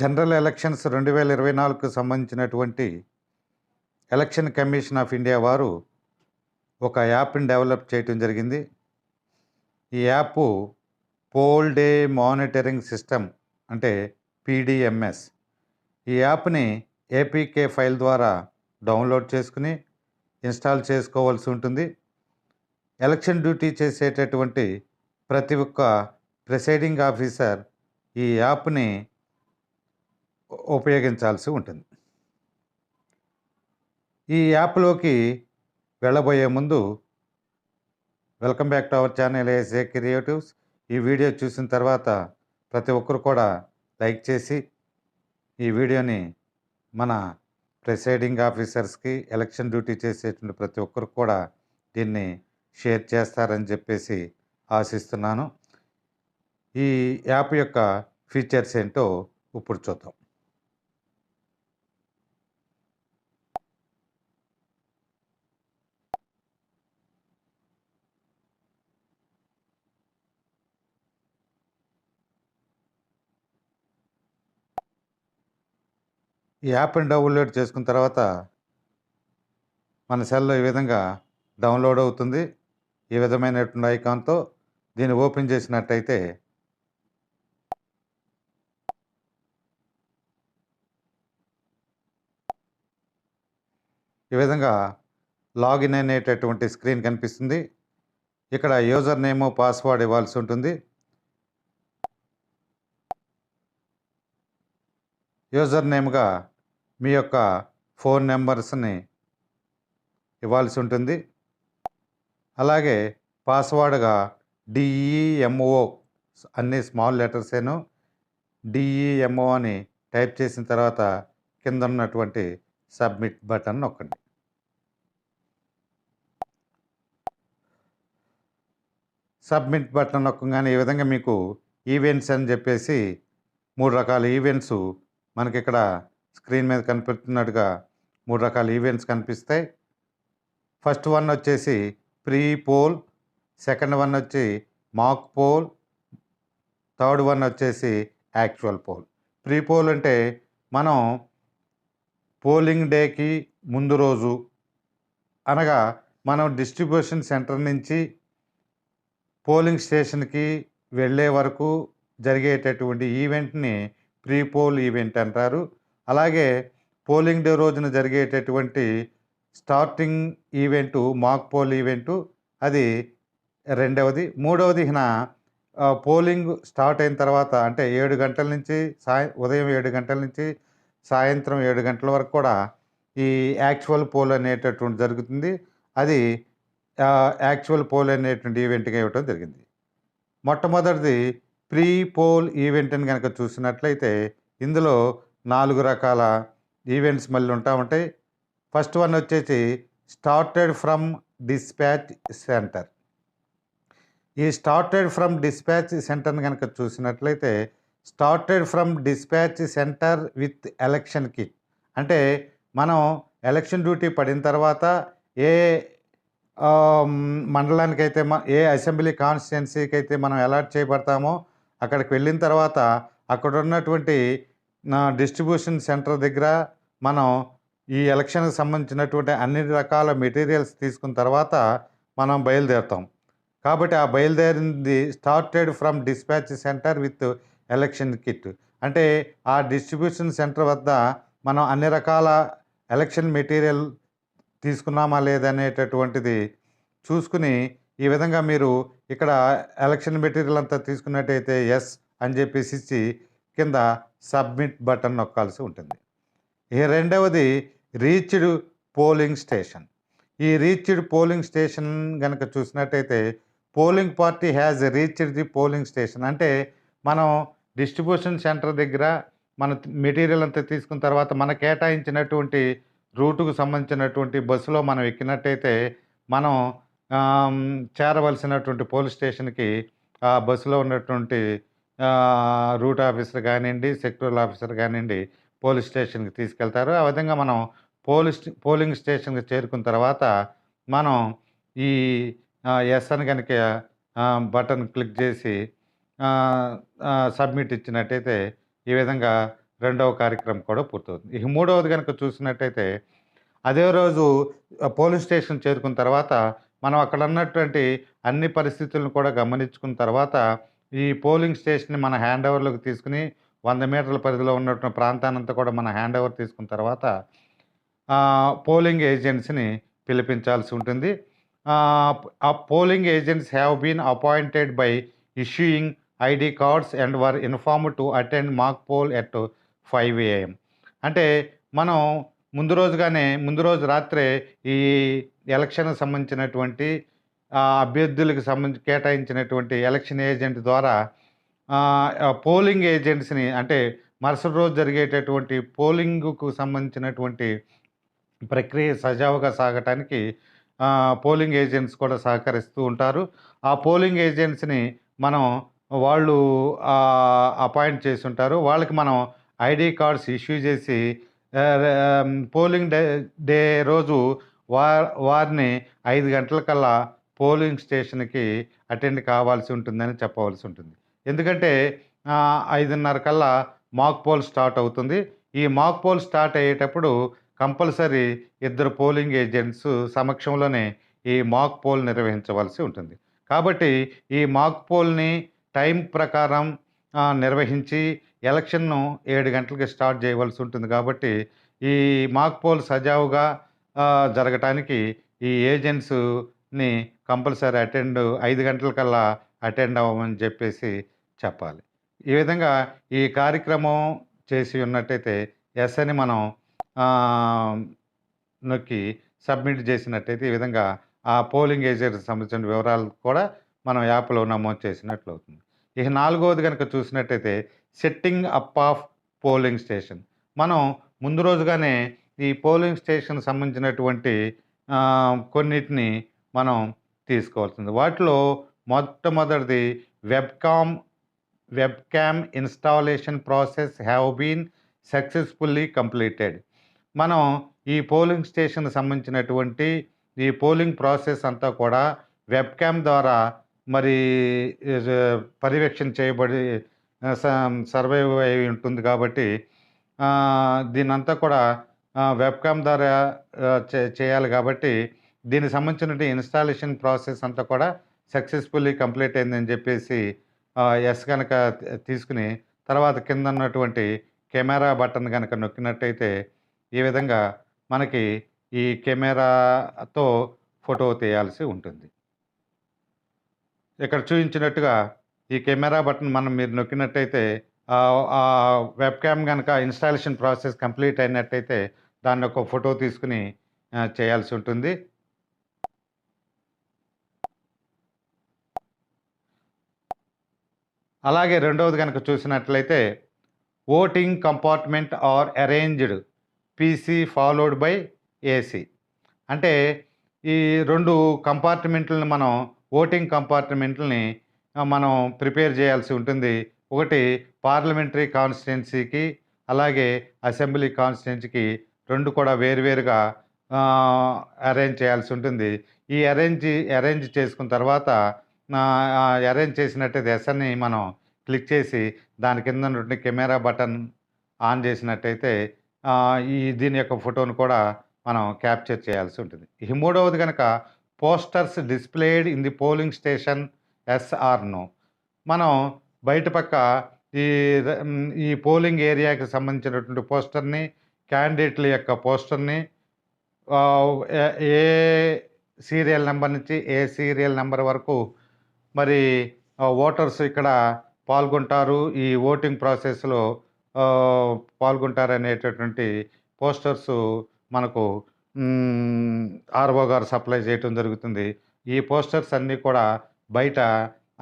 General elections 2024కు సంబంధించినటువంటి election commission of India వారు ఒక యాప్ని డెవలప్ చేయటం జరిగింది. ఈ app pole day monitoring system అంటే పీడిఎంఎస్. ఈ యాప్ని ఏపీకే ఫైల్ ద్వారా డౌన్లోడ్ చేసుకుని ఇన్స్టాల్ చేసుకోవాల్సి ఉంటుంది. ఎలక్షన్ డ్యూటీ చేసేటటువంటి ప్రతి ఒక్క ప్రిసైడింగ్ ఆఫీసర్ ఈ యాప్ని ఉపయోగించాల్సి ఉంటుంది. ఈ యాప్లోకి వెళ్ళబోయే ముందు welcome back to our channel ASA creatives. ఈ వీడియో చూసిన తర్వాత ప్రతి ఒక్కరు కూడా లైక్ చేసి ఈ వీడియోని మన ప్రిసైడింగ్ ఆఫీసర్స్కి, ఎలక్షన్ డ్యూటీ చేసేటువంటి ప్రతి ఒక్కరు కూడా దీన్ని షేర్ చేస్తారని చెప్పేసి ఆశిస్తున్నాను. ఈ యాప్ యొక్క ఫీచర్స్ ఏంటో ఇప్పుడు చూద్దాం. ఈ యాప్ని డౌన్లోడ్ చేసుకున్న తర్వాత మన సెల్లో ఈ విధంగా డౌన్లోడ్ అవుతుంది. ఈ విధమైనటువంటి ఐకాన్తో దీన్ని ఓపెన్ చేసినట్టయితే ఈ విధంగా లాగిన్ అనేటటువంటి స్క్రీన్ కనిపిస్తుంది. ఇక్కడ యూజర్ నేమ్, పాస్వర్డ్ ఇవ్వాల్సి ఉంటుంది. యూజర్ నేమ్గా మీ యొక్క ఫోన్ నెంబర్స్ని ఇవ్వాల్సి ఉంటుంది. అలాగే పాస్వర్డ్గా డిఈఎంఓ అన్ని స్మాల్ లెటర్సేను డిఈఎంఓ అని టైప్ చేసిన తర్వాత కింద ఉన్నటువంటి సబ్మిట్ బటన్ నొక్కండి. సబ్మిట్ బటన్ నొక్కగానే ఈ విధంగా మీకు ఈవెంట్స్ అని చెప్పేసి 3 రకాల ఈవెంట్స్ మనకి ఇక్కడ స్క్రీన్ మీద కనిపిస్తున్నట్టుగా 3 రకాల ఈవెంట్స్ కనిపిస్తాయి. ఫస్ట్ వన్ వచ్చేసి ప్రీ పోల్, సెకండ్ వన్ వచ్చి మాక్ పోల్, థర్డ్ వన్ వచ్చేసి యాక్చువల్ పోల్. ప్రీ పోల్ అంటే మనం పోలింగ్ డేకి ముందు రోజు అనగా మనం డిస్ట్రిబ్యూషన్ సెంటర్ నుంచి పోలింగ్ స్టేషన్కి వెళ్ళే వరకు జరిగేటటువంటి ఈవెంట్ని ప్రీ పోల్ ఈవెంట్ అంటారు. అలాగే పోలింగ్ డే రోజున జరిగేటటువంటి starting event mock poll event, అది రెండవది. మూడవది పోలింగ్ స్టార్ట్ అయిన తర్వాత అంటే 7 గంటల నుంచి ఉదయం 7 గంటల నుంచి సాయంత్రం 7 గంటల వరకు కూడా ఈ యాక్చువల్ పోల్ అనేటటువంటి జరుగుతుంది. అది యాక్చువల్ పోల్ అనేటువంటి ఈవెంట్గా ఇవ్వటం జరిగింది. మొట్టమొదటిది ప్రీ పోల్ ఈవెంట్ అని కనుక చూసినట్లయితే ఇందులో 4 రకాల ఈవెంట్స్ మళ్ళీ ఉంటాయి. ఫస్ట్ వన్ వచ్చేసి స్టార్టెడ్ ఫ్రమ్ డిస్పాచ్ సెంటర్. ఈ స్టార్టెడ్ ఫ్రమ్ డిస్పాచ్ సెంటర్ని కనుక చూసినట్లయితే started from dispatch centre with election kit అంటే మనం ఎలక్షన్ డ్యూటీ పడిన తర్వాత ఏ మండలానికైతే ఏ అసెంబ్లీ కాన్స్టిట్యున్సీకి అయితే మనం అలాట్ చేయబడతామో అక్కడికి వెళ్ళిన తర్వాత అక్కడ ఉన్నటువంటి డిస్ట్రిబ్యూషన్ సెంటర్ దగ్గర మనం ఈ ఎలక్షన్కి సంబంధించినటువంటి అన్ని రకాల మెటీరియల్స్ తీసుకున్న తర్వాత మనం బయలుదేరుతాం. కాబట్టి ఆ బయలుదేరింది started from dispatch centre with election kit అంటే ఆ డిస్ట్రిబ్యూషన్ సెంటర్ వద్ద మనం అన్ని రకాల ఎలక్షన్ మెటీరియల్ తీసుకున్నామా లేదనేటటువంటిది చూసుకుని ఈ విధంగా మీరు ఇక్కడ ఎలక్షన్ మెటీరియల్ అంతా తీసుకున్నట్టయితే ఎస్ అని చెప్పేసి ఇచ్చి కింద సబ్మిట్ బటన్ నొక్కాల్సి ఉంటుంది. ఈ రెండవది రీచ్డ్ పోలింగ్ స్టేషన్. ఈ రీచ్డ్ పోలింగ్ స్టేషన్ కనుక చూసినట్టయితే polling party has reached the polling station అంటే మనం డిస్ట్రిబ్యూషన్ సెంటర్ దగ్గర మన మెటీరియల్ అంతా తీసుకున్న తర్వాత మన కేటాయించినటువంటి రూటుకు సంబంధించినటువంటి బస్సులో మనం ఎక్కినట్టయితే మనం చేరవలసినటువంటి పోలీస్ స్టేషన్కి ఆ బస్సులో ఉన్నటువంటి రూట్ ఆఫీసర్ కానివ్వండి, సెక్టరల్ ఆఫీసర్ కానివ్వండి పోలీస్ స్టేషన్కి తీసుకెళ్తారు. ఆ విధంగా మనం పోలింగ్ స్టేషన్కి చేరుకున్న తర్వాత మనం ఈ ఎస్ అని కనుక బటన్ క్లిక్ చేసి సబ్మిట్ ఇచ్చినట్టయితే ఈ విధంగా రెండవ కార్యక్రమం కూడా పూర్తవుతుంది. ఇక మూడవది గనుక చూసినట్టయితే, అదే రోజు పోలింగ్ స్టేషన్ చేరుకున్న తర్వాత, మనం అక్కడ ఉన్నటువంటి అన్ని పరిస్థితులను కూడా గమనించుకున్న తర్వాత, ఈ పోలింగ్ స్టేషన్‌ని మన హ్యాండ్ ఓవర్‌లోకి తీసుకొని 100 మీటర్ల పరిధిలో ఉన్నటువంటి ప్రాంతాన్నంతా కూడా మన హ్యాండ్ ఓవర్ తీసుకున్న తర్వాత, పోలింగ్ ఏజెంట్స్‌ని పిలిపించాల్సి ఉంటుంది. ఆ polling agents have been appointed by issuing ID cards and were informed to attend mock poll at 5 AM. అంటే మనం ముందు రోజు రాత్రే ఈ ఎలక్షన్‌కి సంబంధించినటువంటి అభ్యర్థులకు కేటాయించినటువంటి ఎలక్షన్ ఏజెంట్ ద్వారా పోలింగ్ ఏజెంట్స్‌ని, అంటే మరుసటి రోజు జరిగేటటువంటి పోలింగ్‌కు సంబంధించినటువంటి ప్రక్రియ సజావుగా సాగటానికి పోలింగ్ ఏజెంట్స్ కూడా సహకరిస్తూ ఉంటారు. ఆ పోలింగ్ ఏజెంట్స్‌ని వాళ్ళు అపాయింట్ చేసుంటారు. వాళ్ళకి మనం ఐడీ కార్డ్స్ ఇష్యూ చేసి పోలింగ్ డే రోజు వారిని 5 గంటలకల్లా పోలింగ్ స్టేషన్‌కి అటెండ్ కావాల్సి ఉంటుందని చెప్పవలసి ఉంటుంది. ఎందుకంటే 5:30 కల్లా మాక్ పోల్ స్టార్ట్ అవుతుంది. ఈ మాక్ పోల్ స్టార్ట్ అయ్యేటప్పుడు కంపల్సరీ 2 పోలింగ్ ఏజెంట్స్ సమక్షంలోనే ఈ మాక్ పోల్ నిర్వహించవలసి ఉంటుంది. కాబట్టి ఈ మాక్ పోల్‌ని టైం ప్రకారం నిర్వహించి ఎలక్షన్‌ను 7 గంటలకి స్టార్ట్ చేయవలసి ఉంటుంది. కాబట్టి ఈ మాక్ పోల్ సజావుగా జరగటానికి ఈ ఏజెంట్స్‌ని కంపల్సరీ 5 గంటలకల్లా అటెండ్ అవ్వమని చెప్పేసి చెప్పాలి. ఈ విధంగా ఈ కార్యక్రమం చేసి ఉన్నట్టయితే ఎస్ అని మనం నొక్కి సబ్మిట్ చేసినట్టయితే ఈ విధంగా ఆ పోలింగ్ ఏజెంట్‌కి సంబంధించిన వివరాలు కూడా మనం యాప్‌లో నమోదు చేసినట్లు అవుతుంది. ఇక నాలుగవది గనుక చూసినట్టయితే setting up of polling station. మనం ముందు రోజుగానే ఈ పోలింగ్ స్టేషన్‌కి సంబంధించినటువంటి కొన్నిటిని మనం తీసుకోవాల్సింది. వాటిలో మొట్టమొదటిది webcam installation process have been successfully completed. మనం ఈ పోలింగ్ స్టేషన్‌కి సంబంధించినటువంటి ఈ పోలింగ్ ప్రాసెస్ అంతా కూడా వెబ్‌కామ్ ద్వారా మరి పర్యవేక్షణ చేయబడి సర్వైవ్ అయి ఉంటుంది కాబట్టి దీన్నంతా కూడా వెబ్‌కామ్ ద్వారా చేయాలి కాబట్టి దీనికి సంబంధించినటువంటి ఇన్‌స్టాలేషన్ ప్రాసెస్ అంతా కూడా సక్సెస్‌ఫుల్లీ కంప్లీట్ అయిందని చెప్పేసి ఎస్ కనుక తీసుకుని తర్వాత కింద ఉన్నటువంటి కెమెరా బటన్ కనుక నొక్కినట్టయితే ఈ విధంగా మనకి ఈ కెమెరాతో ఫోటో తీయాల్సి ఉంటుంది. ఇక్కడ చూపించినట్టుగా ఈ కెమెరా బటన్ మీరు నొక్కినట్టయితే వెబ్‌కామ్ గనక ఇన్‌స్టాలేషన్ ప్రాసెస్ కంప్లీట్ అయినట్టయితే దాన్ని ఒక ఫోటో తీసుకుని చేయాల్సి ఉంటుంది. అలాగే రెండవది గనక చూసినట్లయితే voting compartment or arranged PC followed by AC. అంటే ఈ 2 కంపార్ట్మెంట్లని ఓటింగ్ కంపార్ట్మెంట్లని మనం ప్రిపేర్ చేయాల్సి ఉంటుంది. ఒకటి పార్లమెంటరీ కాన్స్టిట్యున్సీకి, అలాగే అసెంబ్లీ కాన్స్టిట్యున్సీకి 2 కూడా వేరువేరుగా అరేంజ్ చేయాల్సి ఉంటుంది. ఈ అరేంజ్ చేసుకున్న తర్వాత అరేంజ్ చేసినట్టయితే ఎస్ అని మనం క్లిక్ చేసి దాని కింద ఉన్నటువంటి కెమెరా బటన్ ఆన్ చేసినట్టయితే దీని యొక్క ఫోటోను కూడా మనం క్యాప్చర్ చేయాల్సి ఉంటుంది. ఈ మూడవది కనుక posters displayed in the polling station yes or no. మనం బయట పక్క ఈ పోలింగ్ ఏరియాకి సంబంధించినటువంటి పోస్టర్ని, క్యాండిడేట్ల యొక్క పోస్టర్ని ఏ సీరియల్ నెంబర్ నుంచి ఏ సీరియల్ నెంబర్ వరకు మరి ఓటర్స్ ఇక్కడ పాల్గొంటారు, ఈ ఓటింగ్ ప్రాసెస్లో పాల్గొంటారనేటటువంటి పోస్టర్స్ మనకు ఆర్ఓ గారు సప్లై చేయటం జరుగుతుంది. ఈ పోస్టర్స్ అన్నీ కూడా బయట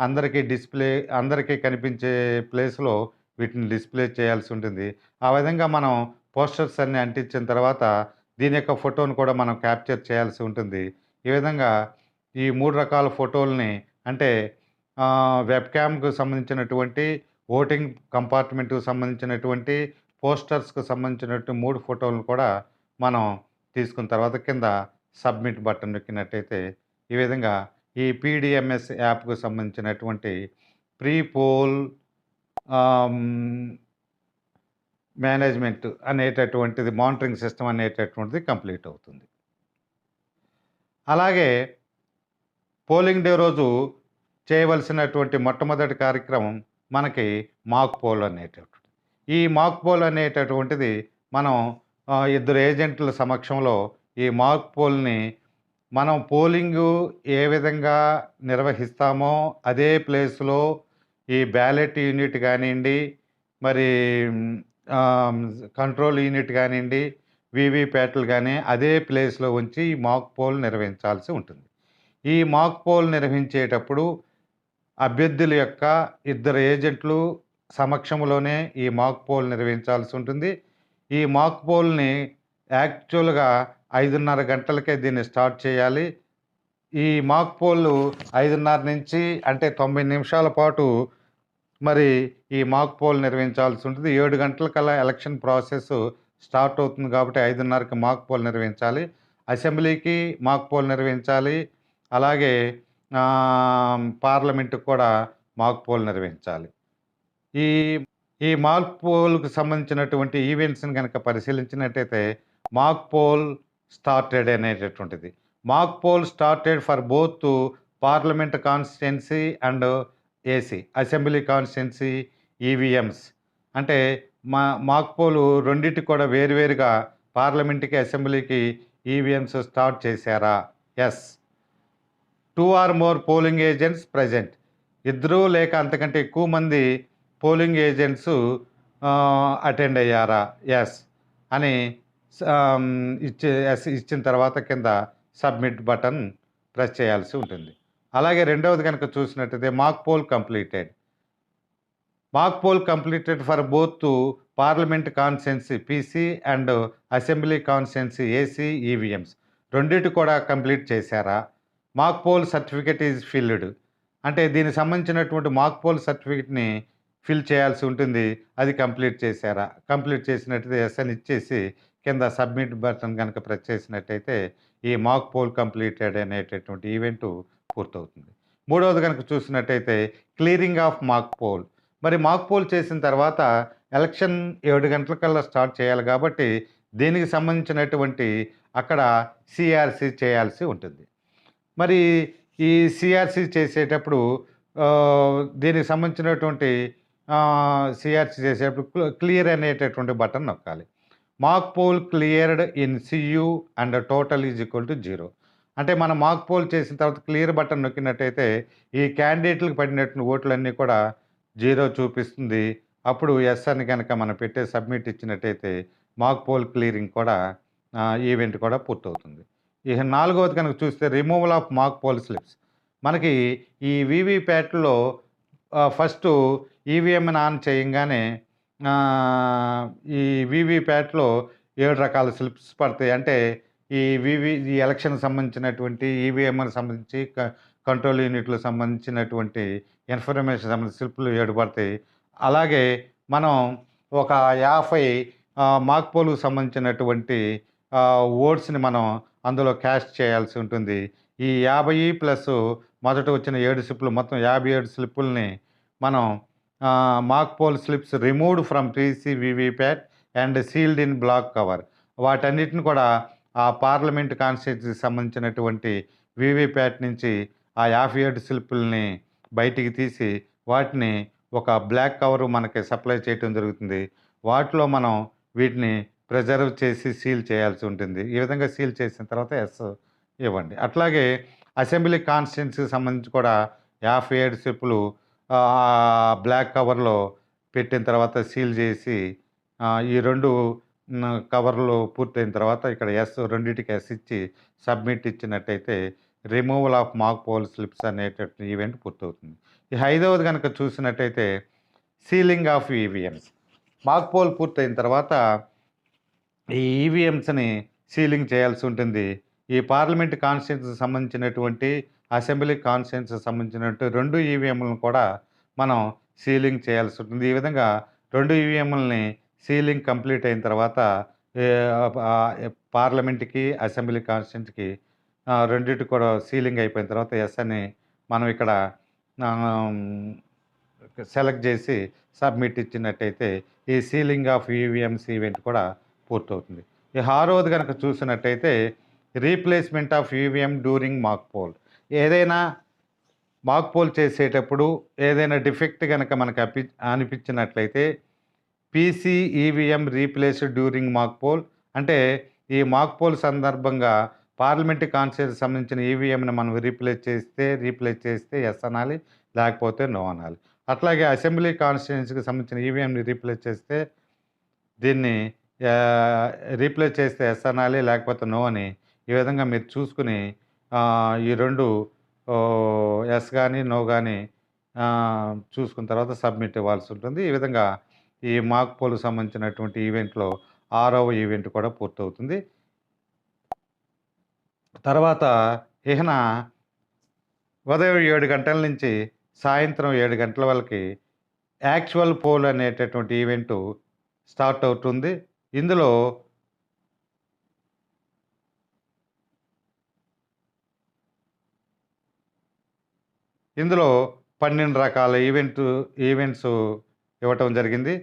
అందరికీ కనిపించే ప్లేస్లో వీటిని డిస్ప్లే చేయాల్సి ఉంటుంది. ఆ విధంగా మనం పోస్టర్స్ అన్నీ అంటించిన తర్వాత దీని యొక్క ఫోటోను కూడా మనం క్యాప్చర్ చేయాల్సి ఉంటుంది. ఈ విధంగా ఈ 3 రకాల ఫోటోల్ని, అంటే వెబ్‌కామ్‌కు సంబంధించినటువంటి, ఓటింగ్ కంపార్ట్మెంట్‌కు సంబంధించినటువంటి, పోస్టర్స్‌కు సంబంధించినటువంటి 3 ఫోటోలను కూడా మనం తీసుకున్న తర్వాత కింద సబ్మిట్ బటన్ నొక్కినట్టయితే ఈ విధంగా ఈ పీడీఎంఎస్ యాప్‌కు సంబంధించినటువంటి ప్రీ పోల్ మేనేజ్మెంట్ అనేటటువంటిది, మానిటరింగ్ సిస్టమ్ అనేటటువంటిది కంప్లీట్ అవుతుంది. అలాగే పోలింగ్ డే రోజు చేయవలసినటువంటి మొట్టమొదటి కార్యక్రమం మనకి మాక్ పోల్ అనేటటువంటిది. ఈ మాక్ పోల్ అనేటటువంటిది మనం ఇద్దరు ఏజెంట్ల సమక్షంలో ఈ మాక్ పోల్ని మనం పోలింగు ఏ విధంగా నిర్వహిస్తామో అదే ప్లేస్లో ఈ బ్యాలెట్ యూనిట్ కానివ్వండి, మరి కంట్రోల్ యూనిట్ కానివ్వండి, వీవీప్యాట్లు కానీ అదే ప్లేస్లో ఉంచి ఈ మాక్ పోల్ నిర్వహించాల్సి ఉంటుంది. ఈ మాక్ పోల్ నిర్వహించేటప్పుడు అభ్యర్థుల యొక్క ఇద్దరు ఏజెంట్లు సమక్షంలోనే ఈ మాక్ పోల్ నిర్వహించాల్సి ఉంటుంది. ఈ మాక్ పోల్ని యాక్చువల్గా 5:30 గంటలకే దీన్ని స్టార్ట్ చేయాలి. ఈ మాక్ పోల్ 5:30 నుంచి అంటే 90 నిమిషాల పాటు మరి ఈ మాక్ పోల్ నిర్వహించాల్సి ఉంటుంది. 7 గంటలకల్లా ఎలక్షన్ ప్రాసెస్ స్టార్ట్ అవుతుంది కాబట్టి 5:30కి మాక్ పోల్ నిర్వహించాలి. అసెంబ్లీకి మాక్ పోల్ నిర్వహించాలి. అలాగే పార్లమెంటుకు కూడా మాక్ పోల్ నిర్వహించాలి. ఈ ఈ మాక్ పోల్కు సంబంధించినటువంటి ఈవెంట్స్ని కనుక పరిశీలించినట్టయితే మాక్ పోల్ స్టార్టెడ్ అనేటటువంటిది. Mock poll started for both parliament constituency and AC assembly constituency EVMs. అంటే మాక్ పోలు రెండింటికి కూడా వేరువేరుగా పార్లమెంట్కి, అసెంబ్లీకి ఈవీఎంస్ స్టార్ట్ చేశారా? Yes. 2 or more polling agents present. ఇద్దరు లేక అంతకంటే ఎక్కువ మంది పోలింగ్ ఏజెంట్స్ అటెండ్ అయ్యారా? ఎస్ అని ఇచ్చిన తర్వాత కింద సబ్మిట్ బటన్ ప్రెస్ చేయాల్సి ఉంటుంది. అలాగే రెండవది కనుక చూసినట్టయితే mock poll completed. Mock poll completed for both parliament constituency PC and assembly constituency AC EVMs రెండింటి కూడా కంప్లీట్ చేశారా? Mock poll certificate is filled. అంటే దీనికి సంబంధించినటువంటి మాక్ పోల్ సర్టిఫికెట్ని ఫిల్ చేయాల్సి ఉంటుంది. అది కంప్లీట్ చేశారా? కంప్లీట్ చేసినట్టయితే ఎస్ అని ఇచ్చేసి కింద సబ్మిట్ బటన్ కనుక ప్రెస్ చేసినట్టయితే ఈ మాక్ పోల్ కంప్లీటెడ్ అనేటటువంటి ఈవెంట్ పూర్తవుతుంది. మూడవది కనుక చూసినట్టయితే క్లియరింగ్ ఆఫ్ మాక్ పోల్. మరి మాక్ పోల్ చేసిన తర్వాత ఎలక్షన్ 7 గంటలకల్లా స్టార్ట్ చేయాలి కాబట్టి దీనికి సంబంధించినటువంటి అక్కడ సిఆర్సి చేయాల్సి ఉంటుంది. మరి ఈ సిఆర్సి చేసేటప్పుడు దీనికి సంబంధించినటువంటి సిఆర్సి చేసేటప్పుడు క్లియర్ అనేటటువంటి బటన్ నొక్కాలి. Mock poll cleared in CU and total is equal to 0. అంటే మనం మాక్ పోల్ చేసిన తర్వాత క్లియర్ బటన్ నొక్కినట్టయితే ఈ క్యాండిడేట్లకు పడినటువంటి ఓట్లన్నీ కూడా 0 చూపిస్తుంది. అప్పుడు ఎస్ అని కనుక మనం పెట్టే సబ్మిట్ ఇచ్చినట్టయితే మాక్ పోల్ క్లియరింగ్ కూడా ఈవెంట్ కూడా పూర్తవుతుంది. ఇక నాలుగవది కనుక చూస్తే removal of mock poll slips. మనకి ఈ వీవీప్యాట్లో ఫస్ట్ ఈవీఎంని ఆన్ చేయంగానే ఈ వీవీప్యాట్లో 7 రకాల స్లిప్స్ పడతాయి. అంటే ఈ ఎలక్షన్కి సంబంధించినటువంటి ఈవీఎంకి సంబంధించి కంట్రోల్ యూనిట్లకు సంబంధించినటువంటి ఇన్ఫర్మేషన్ సంబంధించిన స్లిప్లు 7 పడతాయి. అలాగే మనం ఒక 50 మాక్ పోల్కు సంబంధించినటువంటి ఓట్స్ని మనం అందులో క్యాస్ట్ చేయాల్సి ఉంటుంది. ఈ 50 ప్లస్ మొదట వచ్చిన 7 స్లిప్పులు మొత్తం 57 స్లిప్పుల్ని మనం mock poll slips removed from PC VVPAT and sealed in black cover. వాటన్నిటిని కూడా ఆ పార్లమెంట్ కాన్స్టిట్యున్సీకి సంబంధించినటువంటి వీవీప్యాట్ నుంచి ఆ 57 స్లిప్పుల్ని బయటికి తీసి వాటిని ఒక బ్లాక్ కవరు మనకి సప్లై చేయటం జరుగుతుంది. వాటిలో మనం వీటిని ప్రిజర్వ్ చేసి సీల్ చేయాల్సి ఉంటుంది. ఈ విధంగా సీల్ చేసిన తర్వాత ఎస్ ఇవ్వండి. అట్లాగే అసెంబ్లీ కాన్స్టిట్యున్సీకి సంబంధించి కూడా 57 స్లిప్పులు బ్లాక్ కవర్లో పెట్టిన తర్వాత సీల్ చేసి ఈ 2 కవర్లు పూర్తయిన తర్వాత ఇక్కడ ఎస్ రెండింటికి ఎస్ ఇచ్చి సబ్మిట్ ఇచ్చినట్టయితే removal of mock poll slips అనేటటువంటి ఈవెంట్ పూర్తవుతుంది. ఈ 5వది కనుక చూసినట్టయితే sealing of EVMs. Mock poll పూర్తయిన తర్వాత ఈ ఈవీఎంస్ని సీలింగ్ చేయాల్సి ఉంటుంది. ఈ పార్లమెంట్ కాన్స్టిట్యున్సీకి సంబంధించినటువంటి అసెంబ్లీ కాన్స్టిట్యున్సీకి సంబంధించినటువంటి 2 ఈవీఎంలను కూడా మనం సీలింగ్ చేయాల్సి ఉంటుంది. ఈ విధంగా 2 ఈవీఎంలని సీలింగ్ కంప్లీట్ అయిన తర్వాత పార్లమెంట్కి, అసెంబ్లీ కాన్స్టిట్యున్సీకి రెండింటికి కూడా సీలింగ్ అయిపోయిన తర్వాత ఎస్ అని మనం ఇక్కడ సెలెక్ట్ చేసి సబ్మిట్ ఇచ్చినట్టయితే ఈ సీలింగ్ ఆఫ్ ఈవీఎంస్ ఈవెంట్ కూడా పూర్తవుతుంది. ఈ ఆరోది కనుక చూసినట్టయితే replacement of EVM during mock poll. ఏదైనా మాక్ పోల్ చేసేటప్పుడు ఏదైనా డిఫెక్ట్ కనుక మనకు అనిపించినట్లయితే PC EVM replaced during mock poll, అంటే ఈ మాక్ పోల్ సందర్భంగా పార్లమెంట్ కాన్స్టిట్యూన్సీకి సంబంధించిన ఈవీఎంని మనం రీప్లేస్ చేస్తే ఎస్ అనాలి, లేకపోతే నో అనాలి. అట్లాగే అసెంబ్లీ కాన్స్టిట్యూన్సీకి సంబంధించిన ఈవీఎంని రీప్లేస్ చేస్తే దీన్ని రీప్లేస్ చేస్తే ఎస్ అనాలి, లేకపోతే నో అని ఈ విధంగా మీరు చూసుకుని ఈ రెండు ఎస్ కానీ నో కానీ చూసుకున్న తర్వాత సబ్మిట్ ఇవ్వాల్సి ఉంటుంది. ఈ విధంగా ఈ మాక్ పోల్కి సంబంధించినటువంటి ఈవెంట్లో 6వ ఈవెంట్ కూడా పూర్తవుతుంది. తర్వాత ఇహన ఉదయం 7 గంటల నుంచి సాయంత్రం 7 గంటల వరకు యాక్చువల్ పోల్ అనేటటువంటి ఈవెంటు స్టార్ట్ అవుతుంది. ఇందులో ఇందులో 12 రకాల ఈవెంట్స్ ఇవ్వటం జరిగింది.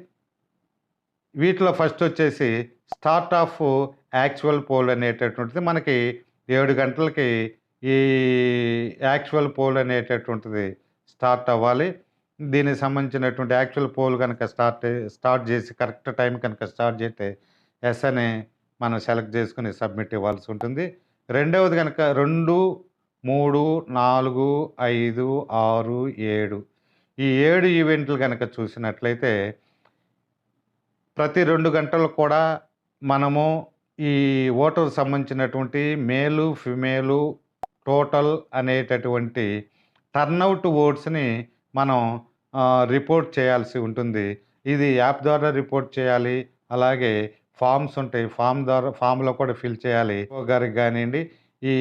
వీటిలో ఫస్ట్ వచ్చేసి స్టార్ట్ ఆఫ్ యాక్చువల్ పోల్ అనేటటువంటిది మనకి 7 గంటలకి ఈ యాక్చువల్ పోల్ అనేటటువంటిది స్టార్ట్ అవ్వాలి. దీనికి సంబంధించినటువంటి యాక్చువల్ పోల్ కనుక స్టార్ట్ చేసి కరెక్ట్ టైం కనుక స్టార్ట్ చేస్తే ఎస్ అని మనం సెలెక్ట్ చేసుకుని సబ్మిట్ ఇవ్వాల్సి ఉంటుంది. రెండవది కనుక 2, 3, 4, 5, 6, 7 ఈ 7 ఈవెంట్లు కనుక చూసినట్లయితే ప్రతి 2 గంటలు కూడా మనము ఈ ఓటర్ సంబంధించినటువంటి మేలు ఫిమేలు టోటల్ అనేటటువంటి టర్నౌట్ ఓట్స్ని మనం రిపోర్ట్ చేయాల్సి ఉంటుంది. ఇది యాప్ ద్వారా రిపోర్ట్ చేయాలి. అలాగే ఫామ్స్ ఉంటాయి, ఫామ్లో కూడా ఫిల్ చేయాలి. గారికి కానివ్వండి, ఈ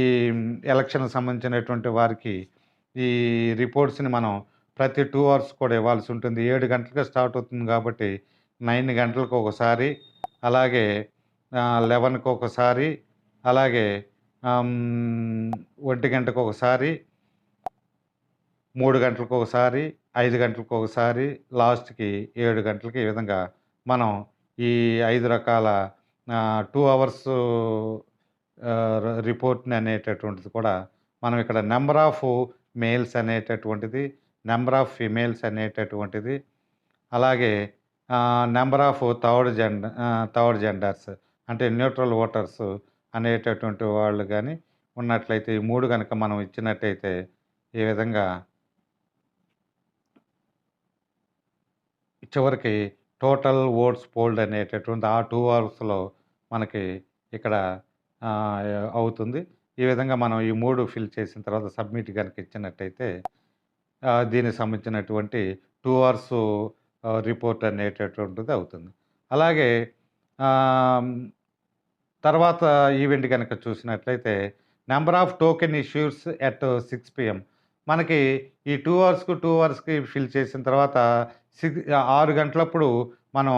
ఎలక్షన్ సంబంధించినటువంటి వారికి ఈ రిపోర్ట్స్ని మనం ప్రతి 2 అవర్స్ కూడా ఇవ్వాల్సి ఉంటుంది. 7 గంటలకు స్టార్ట్ అవుతుంది కాబట్టి 9 గంటలకు ఒకసారి, అలాగే 11కి ఒకసారి, అలాగే 1 గంటకు ఒకసారి, 3 గంటలకు ఒకసారి, 5 గంటలకు ఒకసారి, లాస్ట్కి 7 గంటలకి ఈ విధంగా మనం ఈ 5 రకాల 2 అవర్స్ రిపోర్ట్ని అనేటటువంటిది కూడా మనం ఇక్కడ నెంబర్ ఆఫ్ మేల్స్ అనేటటువంటిది, నెంబర్ ఆఫ్ ఫిమేల్స్ అనేటటువంటిది, అలాగే నెంబర్ ఆఫ్ థర్డ్ జెండర్స్ అంటే న్యూట్రల్ ఓటర్స్ అనేటటువంటి వాళ్ళు కానీ ఉన్నట్లయితే ఈ 3 కనుక మనం ఇచ్చినట్టయితే ఈ విధంగా చివరికి టోటల్ ఓట్స్ పోల్డ్ అనేటటువంటి ఆ 2 అవర్స్లో మనకి ఇక్కడ అవుతుంది. ఈ విధంగా మనం ఈ 3 ఫిల్ చేసిన తర్వాత సబ్మిట్ కనుక ఇచ్చినట్టయితే దీనికి సంబంధించినటువంటి 2 అవర్స్ రిపోర్ట్ అనేటటువంటిది అవుతుంది. అలాగే తర్వాత ఈవెంట్ కనుక చూసినట్లయితే number of token issues at 6 PM మనకి ఈ 2 అవర్స్కి ఫిల్ చేసిన తర్వాత 6 గంటలప్పుడు మనం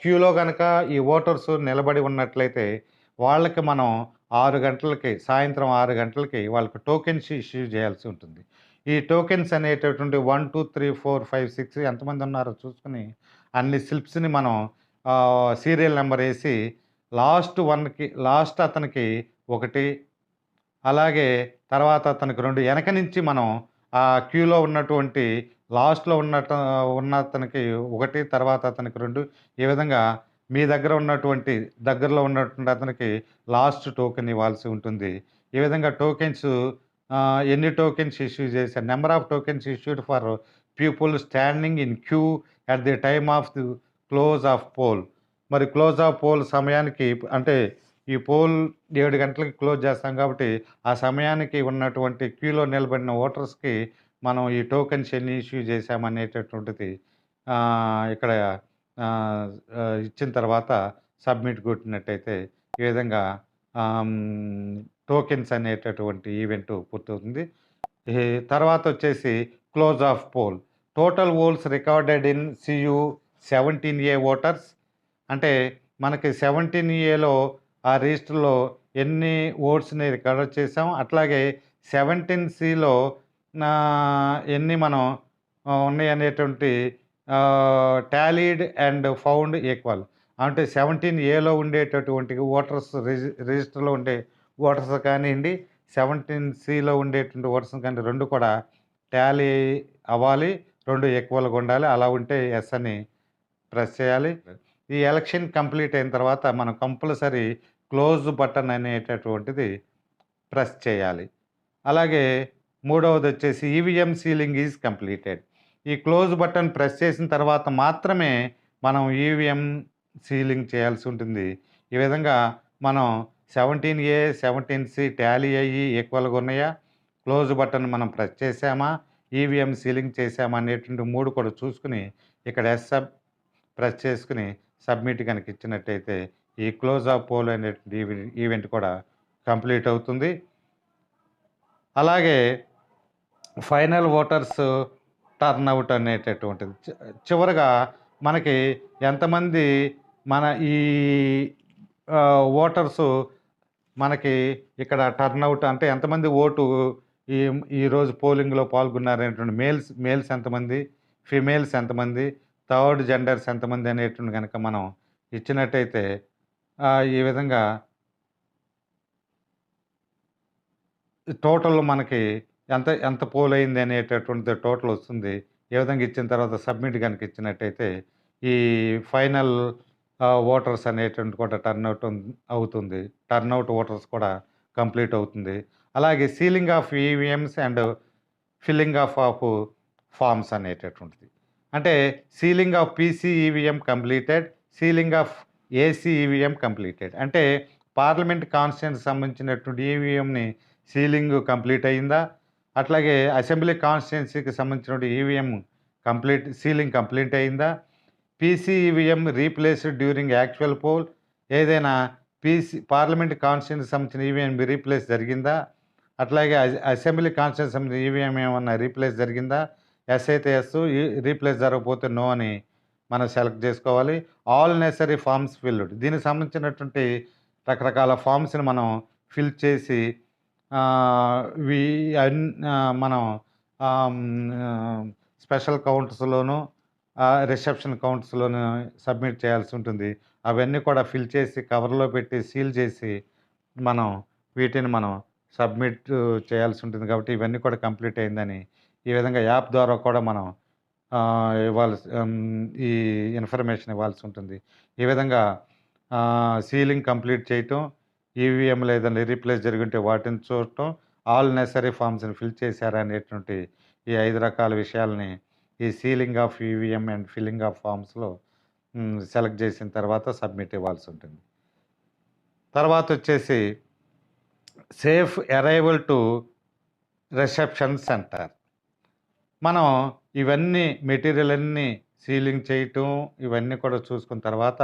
క్యూలో కనుక ఈ ఓటర్స్ నిలబడి ఉన్నట్లయితే వాళ్ళకి మనం 6 గంటలకి సాయంత్రం 6 గంటలకి వాళ్ళకి టోకెన్స్ ఇష్యూ చేయాల్సి ఉంటుంది. ఈ టోకెన్స్ అనేటటువంటి 1, 2, 3, 4, 5, 6 ఎంతమంది ఉన్నారో చూసుకుని అన్ని స్లిప్స్ని మనం సీరియల్ నెంబర్ వేసి లాస్ట్ అతనికి 1, అలాగే తర్వాత అతనికి 2, వెనక నుంచి మనం ఆ క్యూలో ఉన్నటువంటి లాస్ట్లో ఉన్న అతనికి 1, తర్వాత అతనికి 2, ఈ విధంగా మీ దగ్గరలో ఉన్నటువంటి అతనికి లాస్ట్ టోకెన్ ఇవ్వాల్సి ఉంటుంది. ఈ విధంగా టోకెన్స్ ఎన్ని టోకెన్స్ ఇష్యూ చేశారు, number of tokens issued for people standing in queue at the time of the close of poll. మరి క్లోజ్ ఆఫ్ పోల్ సమయానికి అంటే ఈ పోల్ 7 గంటలకి క్లోజ్ చేస్తాం కాబట్టి ఆ సమయానికి ఉన్నటువంటి క్యూలో నిలబడిన ఓటర్స్కి మనం ఈ టోకెన్స్ ఎన్ని ఇష్యూ చేశామనేటటువంటిది ఇక్కడ ఇచ్చిన తర్వాత సబ్మిట్ కొట్టినట్టయితే ఈ విధంగా టోకెన్స్ అనేటటువంటి ఈవెంట్ పూర్తవుతుంది. తర్వాత వచ్చేసి close of poll. Total votes recorded in CU 17A voters అంటే మనకి 17Aలో ఆ రిజిస్టర్లో ఎన్ని ఓట్స్ని రికార్డ్ చేసాం, అట్లాగే 17Cలో ఎన్ని మనం ఉన్నాయనేటువంటి టాలీడ్ అండ్ ఫౌండ్ ఈక్వల్. అంటే 17 ఉండేటటువంటి రిజిస్టర్‌లో ఉండే ఓటర్స్ కానియండి, 17 ఉండేటువంటి ఓటర్స్ కానీ 2 కూడా టాలీ అవ్వాలి. 2 ఈక్వల్‌గా ఉండాలి. అలా ఉంటే యెస్ అని ప్రెస్ చేయాలి. ఈ ఎలక్షన్ కంప్లీట్ అయిన తర్వాత మనం కంపల్సరీ క్లోజ్ బటన్ అనేటటువంటిది ప్రెస్ చేయాలి. అలాగే మూడవదొచ్చేసి ఈవీఎం సీలింగ్ ఈజ్ కంప్లీటెడ్. ఈ క్లోజ్ బటన్ ప్రెస్ చేసిన తర్వాత మాత్రమే మనం ఈవీఎం సీలింగ్ చేయాల్సి ఉంటుంది. ఈ విధంగా మనం 17 17 టాలీ అయ్యి ఈక్వల్‌గా ఉన్నాయా? క్లోజ్ బటన్ మనం ప్రెస్ చేశామా? ఈవీఎం సీలింగ్ చేశామా? అనేటువంటి 3 కూడా చూసుకొని ఇక్కడ ప్రెస్ చేసుకొని సబ్మిట్ గనక ఇచ్చినట్టయితే ఈ క్లోజ్ ఆఫ్ పోల్ అనేటువంటి ఈవెంట్ కూడా కంప్లీట్ అవుతుంది. అలాగే ఫైనల్ ఓటర్స్ టర్నౌట్ అనేటటువంటిది. చివరగా మనకి ఎంతమంది మన ఈ ఓటర్సు మనకి ఇక్కడ టర్నౌట్ అంటే ఎంతమంది ఓటు ఈ ఈరోజు పోలింగ్‌లో పాల్గొన్నారనేటువంటి మేల్స్ ఎంతమంది, ఫిమేల్స్ ఎంతమంది, థర్డ్ జెండర్స్ ఎంతమంది అనేటువంటి గనక మనం ఇచ్చినట్టయితే ఈ విధంగా టోటల్ మనకి ఎంత పోలయింది అనేటటువంటిది టోటల్ వస్తుంది. ఏ విధంగా ఇచ్చిన తర్వాత సబ్మిట్ గనక ఇచ్చినట్టయితే ఈ ఫైనల్ ఓటర్స్ అనేటువంటి కూడా అవుతుంది. టర్నౌట్ ఓటర్స్ కూడా కంప్లీట్ అవుతుంది. అలాగే sealing of EVMs and filling of forms అనేటటువంటిది. అంటే sealing of PC EVM completed, sealing of AC EVM completed. అంటే పార్లమెంట్ కాన్స్టిట్యుయెన్సీకి సంబంధించినటువంటి ఈవీఎంని సీలింగ్ కంప్లీట్ అయిందా? అట్లాగే అసెంబ్లీ కాన్స్టిట్యుయెన్సీకి సంబంధించినటువంటి ఈవీఎం సీలింగ్ కంప్లీట్ అయిందా? PC EVM replaced during actual poll. ఏదైనా పార్లమెంట్ కాన్స్టిట్యుయెన్సీకి సంబంధించిన ఈవీఎం రీప్లేస్ జరిగిందా? అట్లాగే అసెంబ్లీ కాన్స్టిట్యుయెన్సీకి సంబంధించిన ఈవీఎం ఏమన్నా రీప్లేస్ జరిగిందా? ఎస్ అయితే ఎస్, రీప్లేస్ జరగకపోతే నో అని మనం సెలెక్ట్ చేసుకోవాలి. All necessary forms filled. దీనికి సంబంధించినటువంటి రకరకాల ఫార్మ్స్‌ని మనం ఫిల్ చేసి వి మనం స్పెషల్ కౌంటర్స్‌లోను, రిసెప్షన్ కౌంటర్స్‌లోను సబ్మిట్ చేయాల్సి ఉంటుంది. అవన్నీ కూడా ఫిల్ చేసి కవర్‌లో పెట్టి సీల్ చేసి మనం వీటిని మనం సబ్మిట్ చేయాల్సి ఉంటుంది. కాబట్టి ఇవన్నీ కూడా కంప్లీట్ అయిందని ఈ విధంగా యాప్ ద్వారా కూడా మనం ఈ ఇన్ఫర్మేషన్ ఇవ్వాల్సి ఉంటుంది. ఈ విధంగా సీలింగ్ కంప్లీట్ చేయటం, ఈవీఎంలు ఏదైనా రీప్లేస్ జరిగుంటే వాటిని చూడటం, ఆల్ నెసరీ ఫార్మ్స్‌ని ఫిల్ చేశారా అనేటువంటి ఈ 5 రకాల విషయాలని ఈ sealing of EVM and filling of ఫార్మ్స్‌లో సెలెక్ట్ చేసిన తర్వాత సబ్మిట్ ఇవ్వాల్సి ఉంటుంది. తర్వాత వచ్చేసి safe arrival to reception centre. మనం ఇవన్నీ మెటీరియల్ అన్నీ సీలింగ్ చేయటం ఇవన్నీ కూడా చూసుకున్న తర్వాత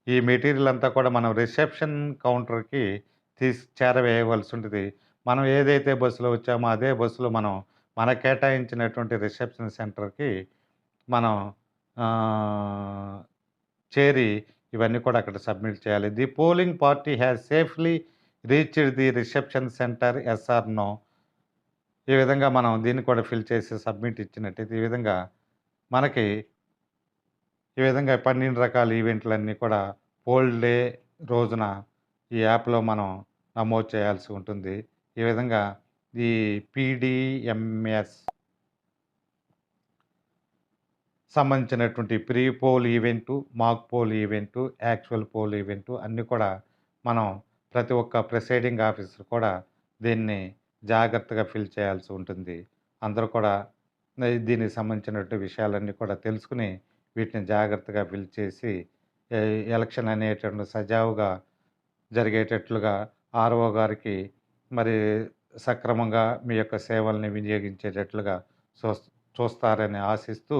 ఈ మెటీరియల్ అంతా కూడా మనం రిసెప్షన్ కౌంటర్‌కి చేరవేయవలసి ఉంటుంది. మనం ఏదైతే బస్సులో వచ్చామో అదే బస్సులో మనం మనకు కేటాయించినటువంటి రిసెప్షన్ సెంటర్‌కి మనం చేరి ఇవన్నీ కూడా అక్కడ సబ్మిట్ చేయాలి. The polling party has safely reached the reception centre yes or no. ఈ విధంగా మనం దీన్ని కూడా ఫిల్ చేసి సబ్మిట్ ఇచ్చినట్టయితే ఈ విధంగా మనకి ఈ విధంగా 12 రకాల ఈవెంట్లన్నీ కూడా పోల్ డే రోజున ఈ యాప్‌లో మనం నమోదు చేయాల్సి ఉంటుంది. ఈ విధంగా ఈ పీడీఎంఎస్ సంబంధించినటువంటి pre poll event, mock poll event, actual poll event అన్నీ కూడా మనం ప్రతి ఒక్క ప్రిసైడింగ్ ఆఫీసర్ కూడా దీన్ని జాగ్రత్తగా ఫిల్ చేయాల్సి ఉంటుంది. అందరూ కూడా దీనికి సంబంధించినటువంటి విషయాలన్నీ కూడా తెలుసుకుని వీటిని జాగ్రత్తగా ఫిల్ చేసి ఎలక్షన్ అనేటువంటి సజావుగా జరిగేటట్లుగా ఆర్ఓ గారికి మరి సక్రమంగా మీ యొక్క సేవల్ని వినియోగించేటట్లుగా చూస్తారని ఆశిస్తూ